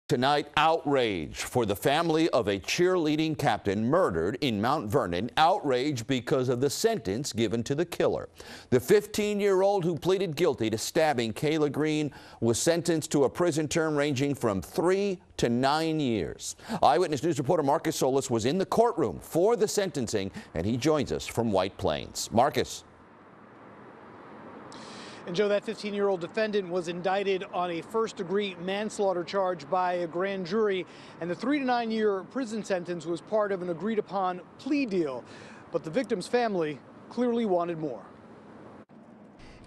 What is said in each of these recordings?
Tonight, outrage for the family of a cheerleading captain murdered in Mount Vernon. Outrage because of the sentence given to the killer. The 15-year-old who pleaded guilty to stabbing Kayla Green was sentenced to a prison term ranging from 3 to 9 years. Eyewitness News reporter Marcus Solis was in the courtroom for the sentencing, and he joins us from White Plains. Marcus. And Joe, that 15-year-old defendant was indicted on a first-degree manslaughter charge by a grand jury, and the 3 to 9 year prison sentence was part of an agreed-upon plea deal. But the victim's family clearly wanted more.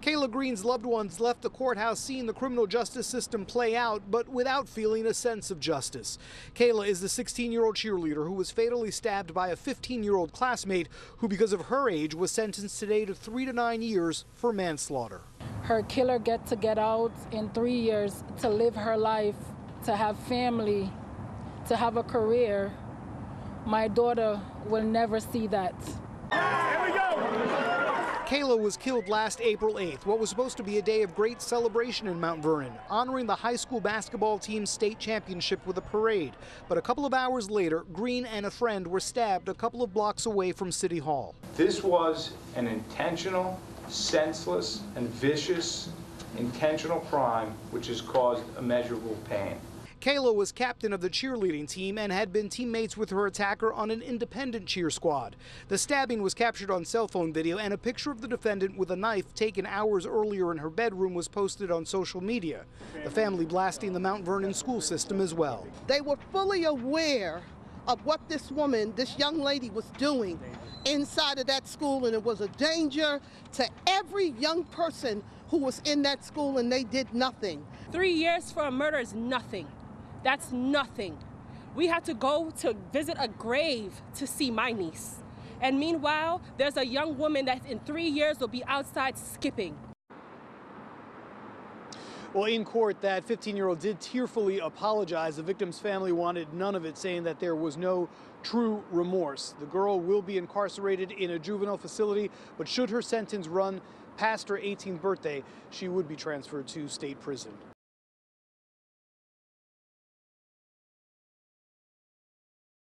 Kayla Green's loved ones left the courthouse seeing the criminal justice system play out, but without feeling a sense of justice. Kayla is the 16-year-old cheerleader who was fatally stabbed by a 15-year-old classmate who, because of her age, was sentenced today to 3 to 9 years for manslaughter. Her killer get out in 3 years to live her life, to have family, to have a career. My daughter will never see that. Here we go! Kayla was killed last April 8th, what was supposed to be a day of great celebration in Mount Vernon, honoring the high school basketball team's state championship with a parade. But a couple of hours later, Green and a friend were stabbed a couple of blocks away from City Hall. This was an intentional, senseless, and vicious intentional crime which has caused immeasurable pain. Kayla was captain of the cheerleading team and had been teammates with her attacker on an independent cheer squad. The stabbing was captured on cell phone video, and a picture of the defendant with a knife taken hours earlier in her bedroom was posted on social media. The family blasting the Mount Vernon school system as well. They were fully aware of what this woman, this young lady, was doing inside of that school, and it was a danger to every young person who was in that school, and they did nothing. 3 years for a murder is nothing. That's nothing. We had to go to visit a grave to see my niece. And meanwhile, there's a young woman that in 3 years will be outside skipping. Well, in court, that 15-year-old did tearfully apologize. The victim's family wanted none of it, saying that there was no true remorse. The girl will be incarcerated in a juvenile facility, but should her sentence run past her 18th birthday, she would be transferred to state prison.